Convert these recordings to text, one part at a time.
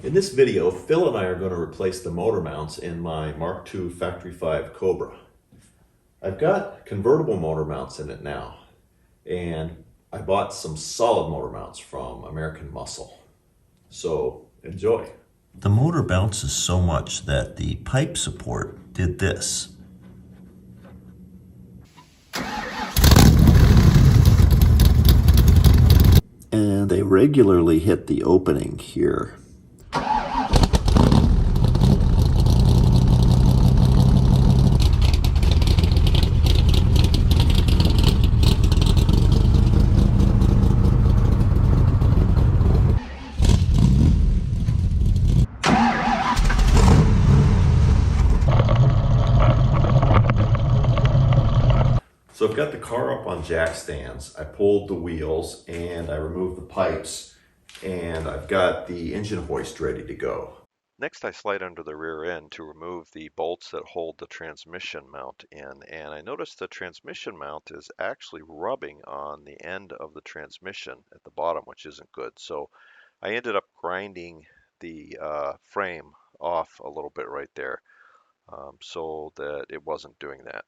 In this video, Phil and I are going to replace the motor mounts in my Mark II Factory 5 Cobra. I've got convertible motor mounts in it now, and I bought some solid motor mounts from American Muscle. So enjoy. The motor bounces so much that the pipe support did this. And they regularly hit the opening here. So I've got the car up on jack stands. I pulled the wheels and I removed the pipes, and I've got the engine hoist ready to go. Next, I slide under the rear end to remove the bolts that hold the transmission mount in, and I noticed the transmission mount is actually rubbing on the end of the transmission at the bottom, which isn't good. So I ended up grinding the frame off a little bit right there so that it wasn't doing that.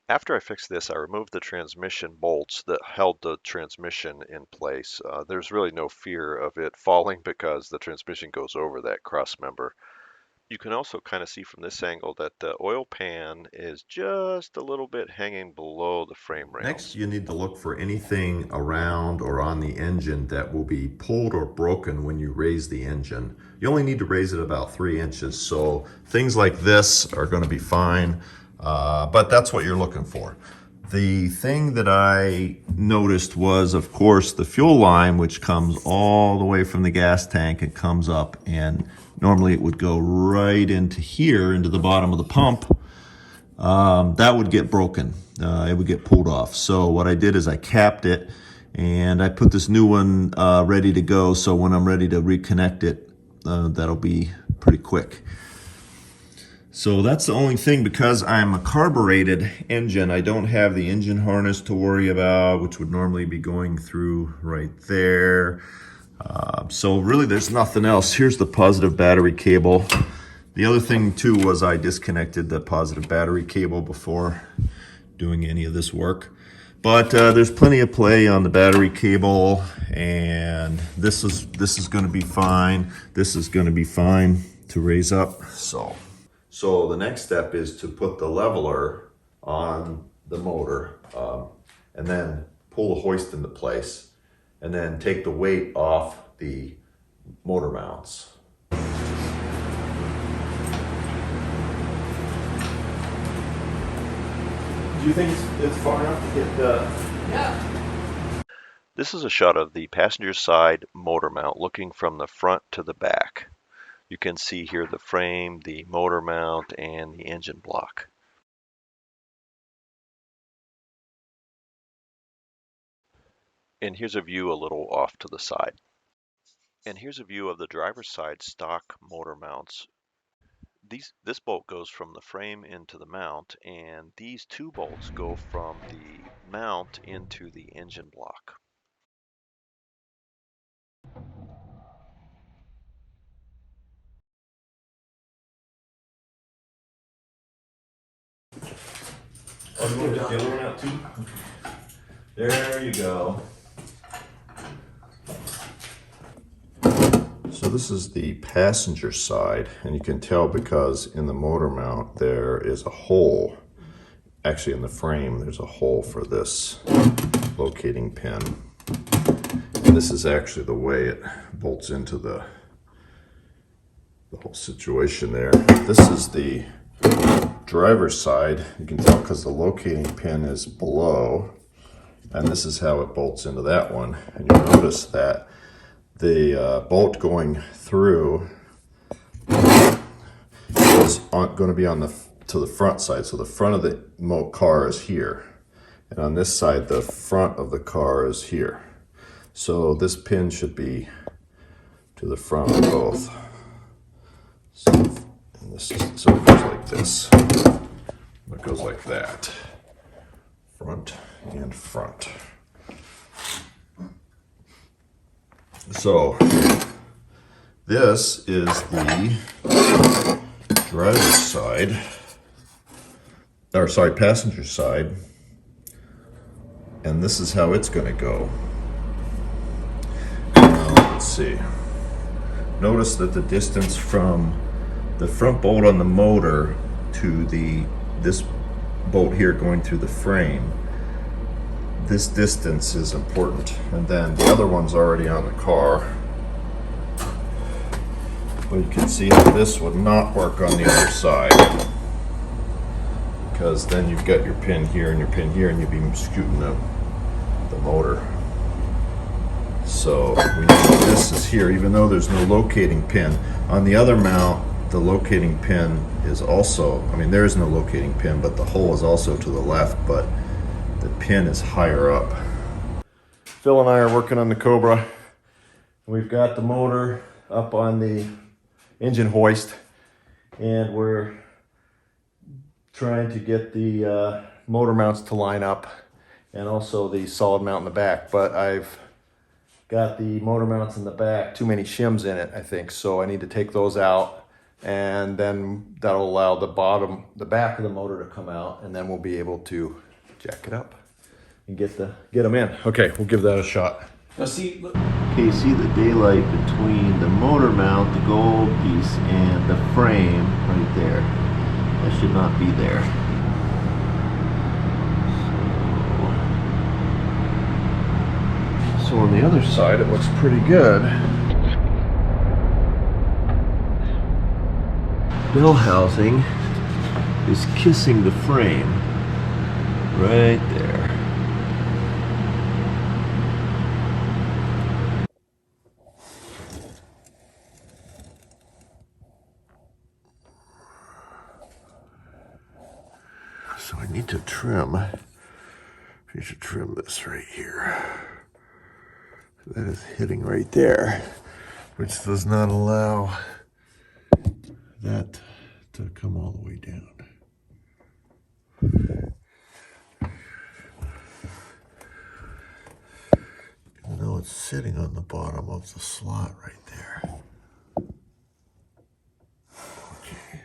After I fixed this, I removed the transmission bolts that held the transmission in place. There's really no fear of it falling because the transmission goes over that cross member. You can also kind of see from this angle that the oil pan is just a little bit hanging below the frame rails. Next, you need to look for anything around or on the engine that will be pulled or broken when you raise the engine. You only need to raise it about 3 inches, so things like this are going to be fine. But that's what you're looking for. The thing that I noticed was, of course, the fuel line, which comes all the way from the gas tank and comes up, and normally it would go right into here, into the bottom of the pump. That would get broken. It would get pulled off. So what I did is I capped it, and I put this new one ready to go, so when I'm ready to reconnect it, that'll be pretty quick. So that's the only thing, because I'm a carbureted engine, I don't have the engine harness to worry about, which would normally be going through right there. So really there's nothing else. Here's the positive battery cable. The other thing too was I disconnected the positive battery cable before doing any of this work. But there's plenty of play on the battery cable, and this is going to be fine. This is going to be fine to raise up. So the next step is to put the leveler on the motor, and then pull the hoist into place, and then take the weight off the motor mounts. Do you think it's far enough to get the... Yeah. This is a shot of the passenger side motor mount looking from the front to the back. You can see here the frame, the motor mount, and the engine block. And here's a view a little off to the side. And here's a view of the driver's side stock motor mounts. This bolt goes from the frame into the mount, and these 2 bolts go from the mount into the engine block. Oh, you want to get the other one out too? There you go. So this is the passenger side, and you can tell because in the motor mount there is a hole. Actually, in the frame there's a hole for this locating pin. And this is actually the way it bolts into the whole situation there. This is the driver's side. You can tell because the locating pin is below, and this is how it bolts into that one. And you'll notice that the bolt going through is going to be on to the front side. So the front of the car is here, and on this side the front of the car is here. So this pin should be to the front of both. So, so it goes like this. It goes like that. Front and front. So This is the driver's side, or sorry, passenger side, and this is how it's going to go. Now, let's see. Notice that the distance from the front bolt on the motor to this bolt here going through the frame, this distance is important, and then the other one's already on the car. But you can see how this would not work on the other side, because then you've got your pin here and your pin here, and you'd be scooting the motor. So we know this is here, even though there's no locating pin. On the other mount, the locating pin is also, I mean, there is no locating pin, but the hole is also to the left, but the pin is higher up. Phil and I are working on the Cobra. We've got the motor up on the engine hoist, and we're trying to get the motor mounts to line up, and also the solid mount in the back. But I've got the motor mounts in the back, too many shims in it, I think, so I need to take those out, and then that'll allow the back of the motor to come out, and then we'll be able to jack it up and get them in. Okay, we'll give that a shot. Now see, look. Okay, see the daylight between the motor mount, the gold piece, and the frame right there. That should not be there. So on the other side, it looks pretty good. Bell housing is kissing the frame right there. So I need to trim. I should trim this right here. That is hitting right there, which does not allow that to come all the way down. Even though it's sitting on the bottom of the slot right there. Okay.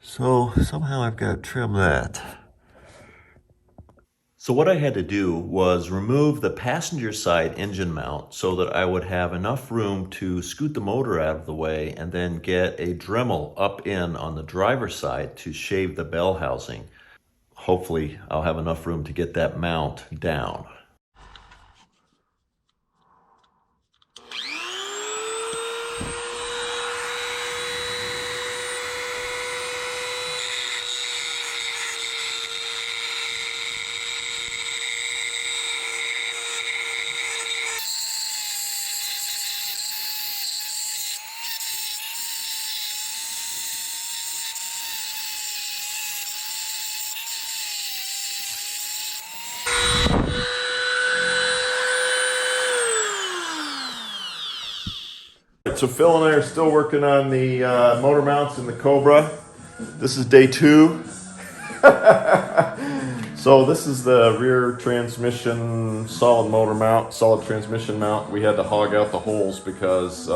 So somehow I've got to trim that. So what I had to do was remove the passenger side engine mount so that I would have enough room to scoot the motor out of the way, and then get a Dremel up in on the driver's side to shave the bell housing. Hopefully I'll have enough room to get that mount down. So Phil and I are still working on the motor mounts in the Cobra. This is day 2. So this is the rear transmission solid motor mount, solid transmission mount. We had to hog out the holes because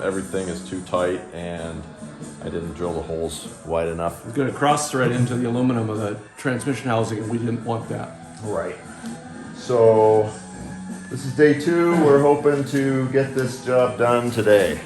everything is too tight, and I didn't drill the holes wide enough. It's going to cross thread into the aluminum of the transmission housing, and we didn't want that. Right. So this is day 2. We're hoping to get this job done today.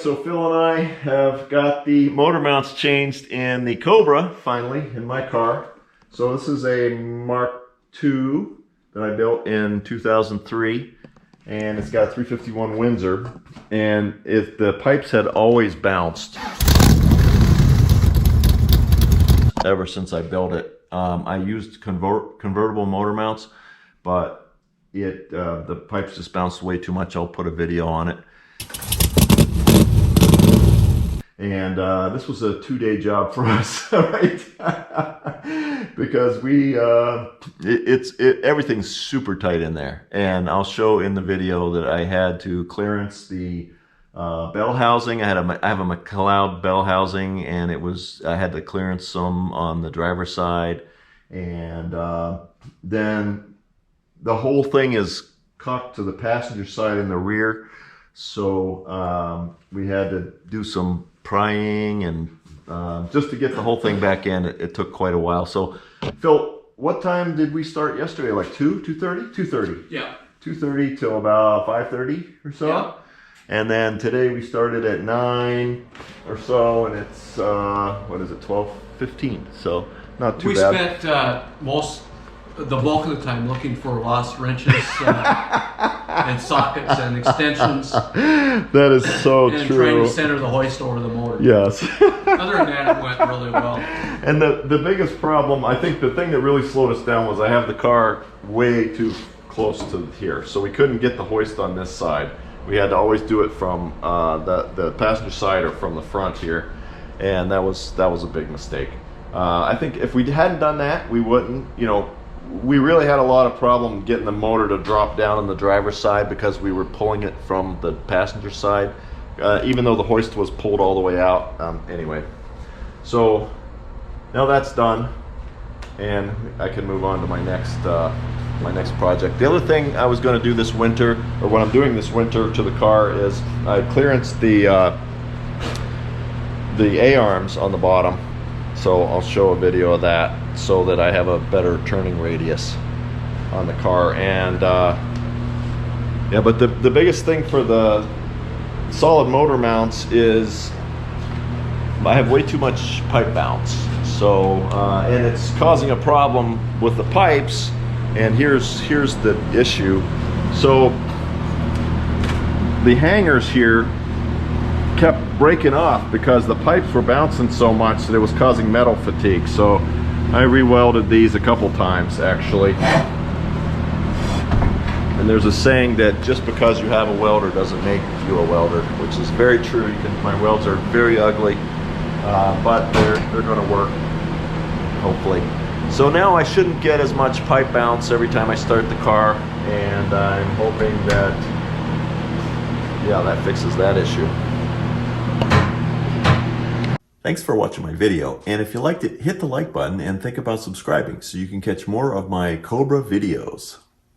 so Phil and I have got the motor mounts changed in the Cobra, finally, in my car. So this is a Mark II that I built in 2003, and it's got a 351 Windsor, and if the pipes had always bounced ever since I built it. I used convertible motor mounts, but the pipes just bounced way too much. I'll put a video on it. And this was a 2-day job for us, right? Because everything's super tight in there. And I'll show in the video that I had to clearance the bell housing. I have a McLeod bell housing, and I had to clearance some on the driver's side. And then the whole thing is cocked to the passenger side in the rear. So we had to do some prying and just to get the whole thing back in. It took quite a while. So Phil, what time did we start yesterday? Like 2:30? 2:30. Yeah. 2:30 till about 5:30 or so. Yeah. And then today we started at 9 or so, and it's what is it, 12:15? So not too bad. We spent the bulk of the time looking for lost wrenches and sockets and extensions. That is so and true. Trying to center the hoist over the motor. Yes. Other than that, it went really well. And the biggest problem, I think the thing that really slowed us down was I have the car way too close to here. So we couldn't get the hoist on this side. We had to always do it from the passenger side or from the front here. And that was a big mistake. I think if we hadn't done that, we wouldn't, we really had a lot of problem getting the motor to drop down on the driver's side because we were pulling it from the passenger side, even though the hoist was pulled all the way out. Anyway, so now that's done, and I can move on to my next project. The other thing I was going to do this winter, or what I'm doing this winter to the car, is I clearanced the A-arms on the bottom. So I'll show a video of that so that I have a better turning radius on the car. And yeah, but the biggest thing for the solid motor mounts is I have way too much pipe bounce. So and it's causing a problem with the pipes. And here's the issue. So the hangers here kept breaking off because the pipes were bouncing so much that it was causing metal fatigue. So I re-welded these a couple times actually. And there's a saying that just because you have a welder doesn't make you a welder, which is very true. My welds are very ugly, but they're going to work, hopefully. So now I shouldn't get as much pipe bounce every time I start the car, and I'm hoping that, yeah, that fixes that issue. Thanks for watching my video, and if you liked it, hit the like button and think about subscribing so you can catch more of my Cobra videos.